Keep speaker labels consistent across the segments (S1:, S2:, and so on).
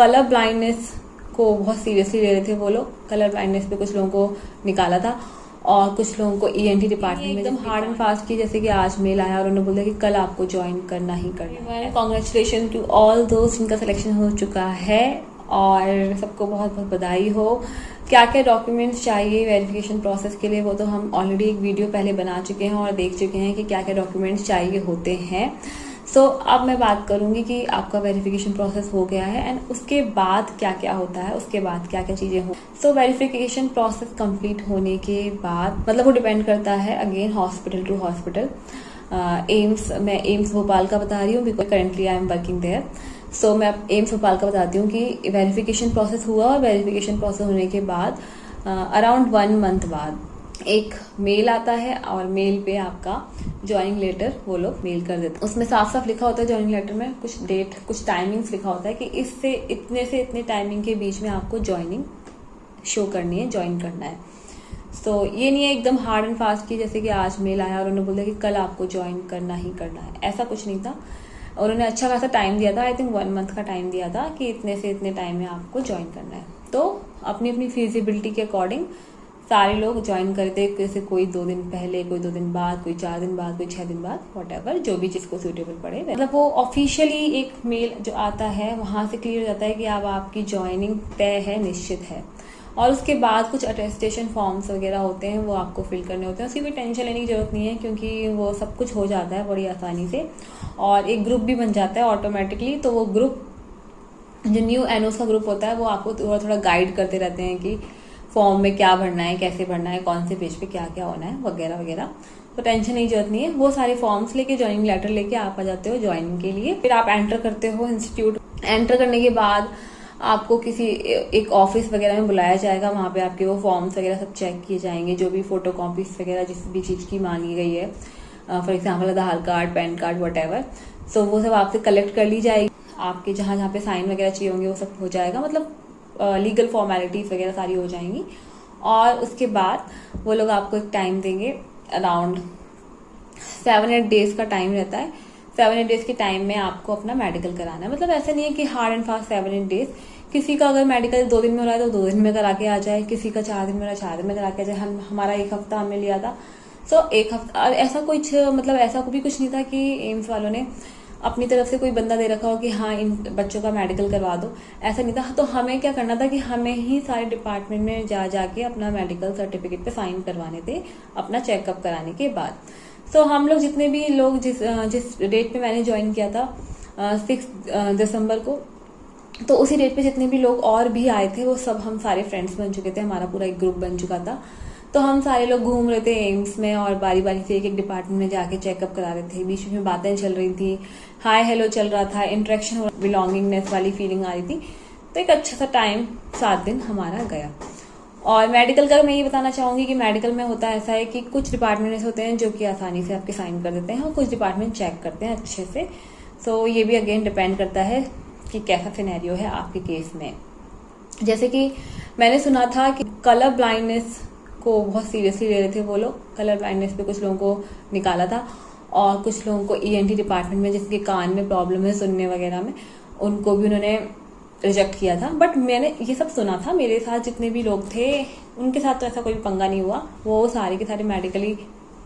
S1: Colour blindness को बहुत seriously ले रहे थे वो लोग। कलर ब्लाइंडनेस पे कुछ लोगों को निकाला था और कुछ लोगों को ईएनटी डिपार्टमेंट में एकदम हार्ड एंड फास्ट की, जैसे कि आज मेल आया और उन्होंने बोला कि कल आपको ज्वाइन करना ही करना है। कॉन्ग्रेचुलेशन टू ऑल दोस्त जिनका सिलेक्शन हो चुका है और सबको बहुत बहुत बधाई हो। क्या क्या डॉक्यूमेंट्स चाहिए वेरिफिकेशन प्रोसेस के लिए वो तो हम ऑलरेडी एक वीडियो पहले बना चुके हैं और देख चुके हैं कि क्या क्या डॉक्यूमेंट्स चाहिए होते हैं। सो अब मैं बात करूंगी कि आपका वेरिफिकेशन प्रोसेस हो गया है एंड उसके बाद क्या क्या होता है, उसके बाद क्या क्या चीजें हो। सो वेरिफिकेशन प्रोसेस कंप्लीट होने के बाद मतलब वो डिपेंड करता है अगेन हॉस्पिटल टू हॉस्पिटल। मैं एम्स भोपाल का बता रही हूँ because currently I am working there. So मैं एम्स भोपाल का बताती हूँ कि वेरिफिकेशन प्रोसेस हुआ और वेरिफिकेशन प्रोसेस होने के बाद अराउंड 1 मंथ बाद एक मेल आता है और मेल पे आपका ज्वाइनिंग लेटर वो लोग मेल कर देते हैं। उसमें साफ साफ लिखा होता है ज्वाइनिंग लेटर में, कुछ डेट कुछ टाइमिंग्स लिखा होता है कि इससे इतने टाइमिंग के बीच में आपको ज्वाइनिंग शो करनी है, ज्वाइन करना है। तो ये नहीं है एकदम हार्ड एंड फास्ट की जैसे कि आज मेल आया और उन्होंने बोला कि कल आपको ज्वाइन करना ही करना है, ऐसा कुछ नहीं था। उन्होंने अच्छा खासा टाइम दिया था, आई थिंक 1 मंथ का टाइम दिया था कि इतने से इतने टाइम में आपको ज्वाइन करना है। तो अपनी अपनी फिजिबिलिटी के अकॉर्डिंग सारे लोग ज्वाइन करते, जैसे कोई 2 दिन पहले, कोई 2 दिन बाद, कोई 4 दिन बाद, कोई 6 दिन बाद, व्हाटएवर जो भी जिसको सूटेबल पड़े। मतलब वो ऑफिशियली एक मेल जो आता है वहां से क्लियर हो जाता है कि अब आपकी ज्वाइनिंग तय है, निश्चित है। और उसके बाद कुछ अटेस्टेशन फॉर्म्स वगैरह होते हैं वो आपको फिल करने होते हैं। उसकी कोई टेंशन लेने की जरूरत नहीं है क्योंकि वो सब कुछ हो जाता है बड़ी आसानी से और एक ग्रुप भी बन जाता है ऑटोमेटिकली। तो वो ग्रुप जो न्यू एनओस का ग्रुप होता है वो आपको थोड़ा थोड़ा गाइड करते रहते हैं कि फॉर्म में क्या भरना है, कैसे भरना है, कौन से पेज पे क्या क्या होना है वगैरह वगैरह। तो टेंशन नहीं जरूरत नहीं है। वो सारे फॉर्म्स लेके ज्वाइनिंग लेटर लेके आप आ जाते हो ज्वाइनिंग के लिए। फिर आप एंटर करते हो इंस्टीट्यूट। एंटर करने के बाद आपको किसी एक ऑफिस वगैरह में बुलाया जाएगा, वहां पे आपके वो फॉर्म्स वगैरह सब चेक किए जाएंगे, जो भी फोटो कॉपीज वगैरह जिस भी चीज की मांगी गई है, for example Aadhaar card, PAN card, whatever. So वो सब आपसे कलेक्ट कर ली जाएगी। आपके जहां जहां पे साइन वगैरह चाहिए होंगे वो सब हो जाएगा, मतलब लीगल फॉर्मेलिटीज वगैरह सारी हो जाएंगी। और उसके बाद वो लोग आपको एक टाइम देंगे, अराउंड 7-8 डेज का टाइम रहता है। 7-8 डेज के टाइम में आपको अपना मेडिकल कराना है। मतलब ऐसा नहीं है कि हार्ड एंड फास्ट 7-8 डेज। किसी का अगर मेडिकल 2 दिन में हो रहा है तो 2 दिन में करा के आ जाए, किसी का 4 दिन में हो रहा है 4 दिन में करा के आ जाए। हमारा 1 हफ्ता हमने लिया था। सो 1 हफ्ता ऐसा कुछ, मतलब ऐसा भी कुछ नहीं था कि एम्स वालों ने अपनी तरफ से कोई बंदा दे रखा हो कि हाँ इन बच्चों का मेडिकल करवा दो, ऐसा नहीं था। तो हमें क्या करना था कि हमें ही सारे डिपार्टमेंट में जाके अपना मेडिकल सर्टिफिकेट पे साइन करवाने थे अपना चेकअप कराने के बाद। सो हम लोग जितने भी लोग जिस डेट पे मैंने ज्वाइन किया था 6 दिसंबर को, तो उसी डेट पे जितने भी लोग और भी आए थे वो सब हम सारे फ्रेंड्स बन चुके थे, हमारा पूरा एक ग्रुप बन चुका था। तो हम सारे लोग घूम रहे थे एम्स में और बारी बारी से एक एक डिपार्टमेंट में जाके चेकअप करा रहे थे। बीच में बातें चल रही थी, हाय हेलो चल रहा था, इंटरेक्शन हो, बिलोंगिंगनेस वाली फीलिंग आ रही थी। तो एक अच्छा सा टाइम 7 दिन हमारा गया। और मेडिकल का मैं ये बताना चाहूंगी कि मेडिकल में होता ऐसा है कि कुछ डिपार्टमेंट ऐसे होते हैं जो कि आसानी से आपके साइन कर देते हैं और कुछ डिपार्टमेंट चेक करते हैं अच्छे से। सो ये भी अगेन डिपेंड करता है कि कैसा सिनेरियो है आपके केस में। जैसे कि मैंने सुना था कि कलर ब्लाइंडनेस को बहुत सीरियसली ले रहे थे वो लोग। कलर ब्लाइंडनेस पे कुछ लोगों को निकाला था और कुछ लोगों को ईएनटी डिपार्टमेंट में जिसके कान में प्रॉब्लम है सुनने वगैरह में, उनको भी उन्होंने रिजेक्ट किया था। बट मैंने ये सब सुना था, मेरे साथ जितने भी लोग थे उनके साथ तो ऐसा कोई पंगा नहीं हुआ। वो सारे के सारे मेडिकली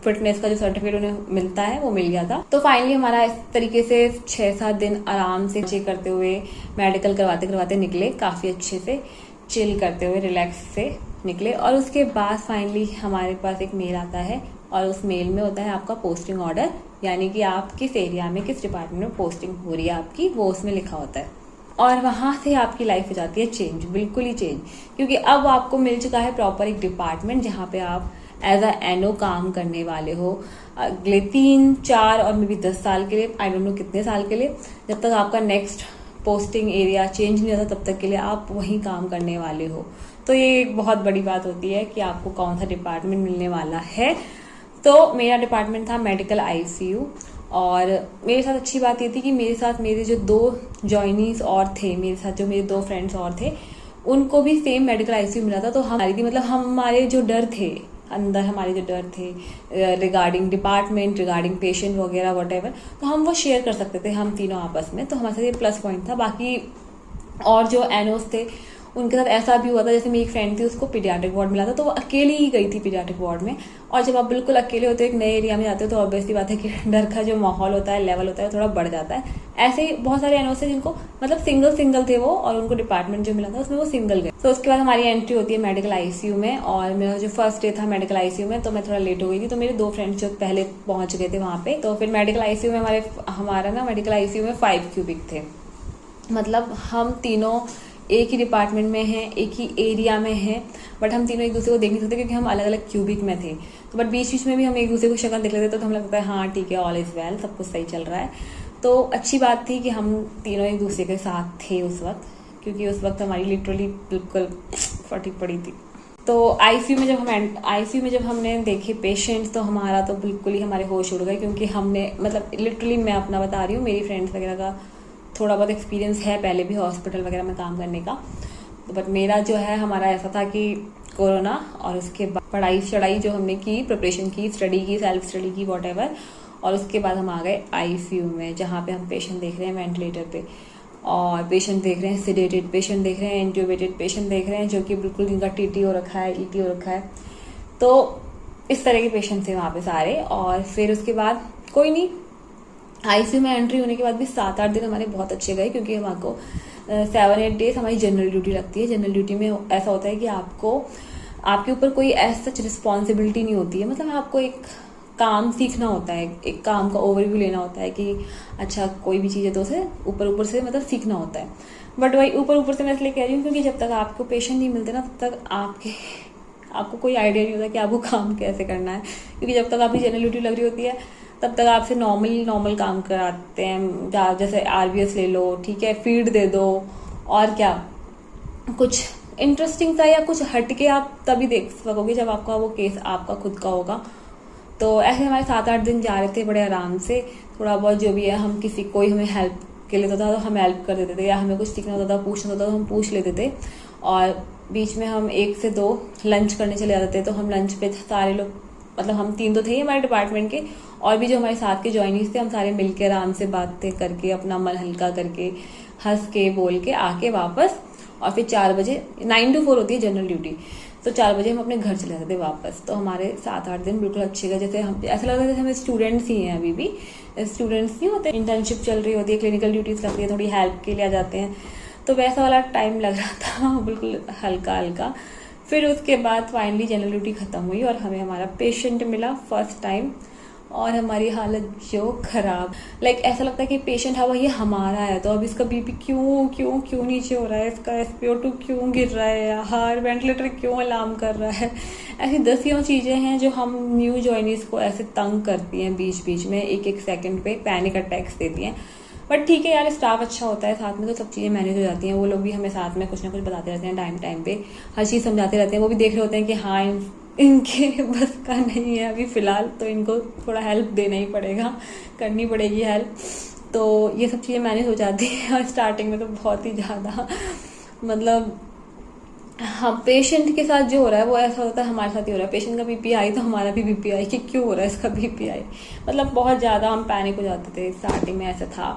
S1: फिटनेस का जो सर्टिफिकेट उन्हें मिलता है वो मिल गया था। तो फाइनली हमारा इस तरीके से 6-7 दिन आराम से चेक करते हुए मेडिकल करवाते करवाते निकले, काफी अच्छे से चिल करते हुए रिलैक्स से निकले। और उसके बाद फाइनली हमारे पास एक मेल आता है और उस मेल में होता है आपका पोस्टिंग ऑर्डर, यानी कि आप किस एरिया में किस डिपार्टमेंट में पोस्टिंग हो रही है आपकी, वो उसमें लिखा होता है। और वहां से आपकी लाइफ हो जाती है चेंज, बिल्कुल ही चेंज, क्योंकि अब आपको मिल चुका है प्रॉपर एक डिपार्टमेंट जहां पे आप एज अ एनओ काम करने वाले हो अगले 3-4 और मे बी 10 साल के लिए, आई डोंट नो कितने साल के लिए, जब तक आपका नेक्स्ट पोस्टिंग एरिया चेंज नहीं होता तब तक के लिए आप वहीं काम करने वाले हो। तो ये एक बहुत बड़ी बात होती है कि आपको कौन सा डिपार्टमेंट मिलने वाला है। तो मेरा डिपार्टमेंट था मेडिकल आईसीयू। और मेरे साथ अच्छी बात ये थी कि मेरे साथ मेरे जो 2 जॉइनीज और थे, मेरे साथ जो मेरे 2 फ्रेंड्स और थे, उनको भी सेम मेडिकल आईसीयू मिला था। तो हमारी थी, मतलब हमारे जो डर थे अंदर, हमारे जो डर थे रिगार्डिंग डिपार्टमेंट, रिगार्डिंग पेशेंट वगैरह व्हाटएवर, तो हम वो शेयर कर सकते थे हम तीनों आपस में। तो हमारे साथ ये प्लस पॉइंट था। बाकी और जो एनओस थे उनके साथ ऐसा भी हुआ था, जैसे मेरी एक फ्रेंड थी उसको पीडियाट्रिक वार्ड मिला था, तो वो अकेली ही गई थी पीडियाट्रिक वार्ड में। और जब आप बिल्कुल अकेले होते हो, एक नए एरिया में जाते हो, तो ऑब्वियसली बात है कि डर का जो माहौल होता है, लेवल होता है, थोड़ा बढ़ जाता है। ऐसे ही बहुत सारे एनओस थे जिनको मतलब सिंगल थे वो, और उनको डिपार्टमेंट जो मिला था उसमें वो सिंगल गए। तो उसके बाद हमारी एंट्री होती है मेडिकल आईसीयू में, और मेरा जो फर्स्ट डे था मेडिकल आईसीयू में, तो मैं थोड़ा लेट हो गई थी, तो मेरे 2 फ्रेंड्स जो पहले पहुंच गए थे वहां पे। तो फिर मेडिकल आईसीयू में हमारा ना मेडिकल आईसीयू में 5 क्यूबिक थे, मतलब हम तीनों एक ही डिपार्टमेंट में हैं, एक ही एरिया में हैं, बट हम तीनों एक दूसरे को देख नहीं सकते क्योंकि हम अलग अलग क्यूबिक में थे। तो बट बीच बीच में भी हम एक दूसरे को शक्ल देख लेते, तो हमें लगता है हाँ ठीक है, ऑल इज वेल, सब कुछ सही चल रहा है। तो अच्छी बात थी कि हम तीनों एक दूसरे के साथ थे उस वक्त, क्योंकि उस वक्त हमारी लिटरली बिल्कुल फटी पड़ी थी। तो आईसीयू में जब हमने देखे पेशेंट्स, तो हमारा तो बिल्कुल ही हमारे होश उड़ गए, क्योंकि हमने मतलब लिटरली मैं अपना बता रही हूँ, मेरी फ्रेंड्स वगैरह का थोड़ा बहुत एक्सपीरियंस है पहले भी हॉस्पिटल वगैरह में काम करने का, तो बट मेरा जो है हमारा ऐसा था कि कोरोना और उसके बाद पढ़ाई चढ़ाई जो हमने की, प्रिपरेशन की, स्टडी की, सेल्फ स्टडी की, वॉटएवर, और उसके बाद हम आ गए आईसीयू में, जहाँ पे हम पेशेंट देख रहे हैं वेंटिलेटर पे, और पेशेंट देख रहे हैं सेडेटेड पेशेंट देख रहे हैं, इंट्यूबेटेड पेशेंट देख रहे हैं, जो कि बिल्कुल जिनका टीटी हो रखा है, ईटी हो रखा है। तो इस तरह के पेशेंट थे वहाँ पे सारे। और फिर उसके बाद कोई नहीं, आईसीयू में एंट्री होने के बाद भी 7-8 दिन हमारे बहुत अच्छे गए, क्योंकि हमको 7-8 डेज हमारी जनरल ड्यूटी लगती है। जनरल ड्यूटी में ऐसा होता है कि आपके ऊपर कोई ऐसा सच रिस्पॉन्सिबिलिटी नहीं होती है, मतलब आपको एक काम सीखना होता है, एक काम का ओवरव्यू लेना होता है कि अच्छा कोई भी चीज़ है तो उसे ऊपर से मतलब सीखना होता है। बट वही ऊपर से मैं इसलिए कह रही हूँ क्योंकि जब तक आपको पेशेंट नहीं मिलते ना, तब तक आपको कोई आइडिया नहीं होता कि आपको काम कैसे करना है, क्योंकि जब तक आपकी जनरल ड्यूटी लग रही होती है तब तक आपसे नॉर्मल काम कराते हैं, जैसे आरबीएस ले लो, ठीक है, फीड दे दो, और क्या कुछ इंटरेस्टिंग सा या कुछ हटके आप तभी देख सकोगे जब आपका वो केस आपका खुद का होगा। तो ऐसे हमारे 7-8 दिन जा रहे थे बड़े आराम से। थोड़ा बहुत जो भी है, हम कोई हमें हेल्प के लिए होता था तो हम हेल्प कर देते थे, या हमें कुछ सीखना होता था, पूछना होता था तो हम पूछ लेते थे। और बीच में हम 1 से 2 लंच करने चले जाते थे, तो हम लंच पे सारे लोग, मतलब हम 3 तो थे ही हमारे डिपार्टमेंट के, और भी जो हमारे साथ के ज्वाइनीज थे, हम सारे मिलके आराम से बातें करके, अपना मन हल्का करके, हंस के बोल के आके वापस, और फिर 4 बजे 9 to 4 होती है जनरल ड्यूटी, तो 4 बजे हम अपने घर चले जाते थे वापस। तो हमारे 7-8 दिन बिल्कुल अच्छे गए, जैसे हम ऐसा लगता है जैसे हम स्टूडेंट्स ही हैं, अभी भी स्टूडेंट्स नहीं होते, इंटर्नशिप चल रही होती है, क्लिनिकल ड्यूटीज लगती है, थोड़ी हेल्प के लिए आ जाते हैं, तो वैसा वाला टाइम लग रहा था, बिल्कुल हल्का। फिर उसके बाद फाइनली जनरल ड्यूटी खत्म हुई और हमें हमारा पेशेंट मिला फर्स्ट टाइम, और हमारी हालत जो खराब, लाइक ऐसा लगता है कि पेशेंट है ये हमारा है, तो अब इसका बीपी क्यों नीचे हो रहा है, इसका SpO2 क्यों गिर रहा है, यार वेंटिलेटर क्यों अलार्म कर रहा है। ऐसी 10 चीजें हैं जो हम न्यू ज्वाइनीज को ऐसे तंग करती हैं, बीच में एक सेकंड पे पैनिक अटैक्स देती हैं। बट ठीक है यार, स्टाफ अच्छा होता है साथ में, तो सब चीज़ें मैनेज हो जाती हैं। वो लोग भी हमें साथ में कुछ ना कुछ बताते रहते हैं, टाइम पे हर चीज़ समझाते रहते हैं। वो भी देख रहे होते हैं कि हाँ इनके बस का नहीं है अभी फिलहाल, तो इनको थोड़ा हेल्प देना ही पड़ेगा, करनी पड़ेगी हेल्प। तो ये सब चीज़ें मैनेज हो जाती हैं। और स्टार्टिंग में तो बहुत ही ज़्यादा मतलब हाँ, पेशेंट के साथ जो हो रहा है वो ऐसा होता है, हमारे साथ ही हो रहा है। पेशेंट का बीपी आई तो हमारा भी बीपी आई कि क्यों हो रहा है इसका बीपी आई, मतलब बहुत ज़्यादा हम पैनिक हो जाते थे। स्टार्टिंग में ऐसा था,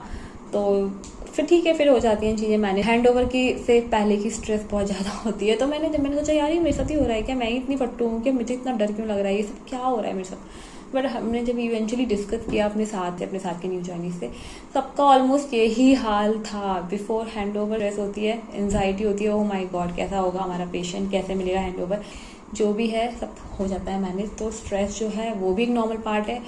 S1: तो फिर ठीक है, फिर हो जाती हैं चीज़ें मैंने। हैंड ओवर की से पहले की स्ट्रेस बहुत ज़्यादा होती है, तो मैंने सोचा यार ये मेरे साथ ही हो रहा है क्या, मैं ही इतनी फट्टू हूँ कि मुझे इतना डर क्यों लग रहा है, ये सब क्या हो रहा है मेरे साथ। बट हमने जब इवेंचुअली डिस्कस किया अपने साथ के न्यू ज्वाइनीज से, सबका ऑलमोस्ट यही हाल था। बिफोर हैंड ओवर स्ट्रेस होती है, एंजाइटी होती है, ओह माय गॉड कैसा होगा हमारा पेशेंट, कैसे मिलेगा हैंड ओवर, जो भी है सब हो जाता है मैनेज। तो स्ट्रेस जो है वो भी एक नॉर्मल पार्ट है,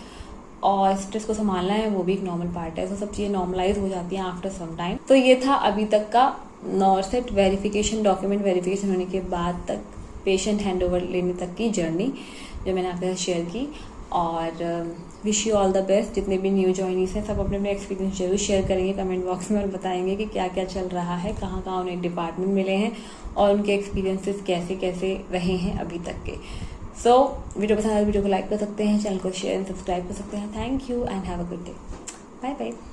S1: और स्ट्रेस को संभालना है वो भी एक नॉर्मल पार्ट है। तो सब चीज़ें नॉर्मलाइज हो जाती हैं आफ्टर सम टाइम। तो ये था अभी तक का नॉर्सेट वेरिफिकेशन, डॉक्यूमेंट वेरिफिकेशन होने के बाद तक पेशेंट हैंड ओवर लेने तक की जर्नी जो मैंने आपके साथ शेयर की। और wish you all the best. जितने भी न्यू ज्वाइनीज हैं सब अपने अपने एक्सपीरियंस जरूर शेयर करेंगे कमेंट बॉक्स में, और बताएंगे कि क्या क्या चल रहा है, कहाँ कहाँ उन्हें डिपार्टमेंट मिले हैं, और उनके एक्सपीरियंसेस कैसे कैसे रहे हैं अभी तक के। सो वीडियो पसंद आए वीडियो को लाइक कर सकते हैं, चैनल को शेयर एंड सब्सक्राइब कर सकते हैं। Thank you and have a good day. Bye bye.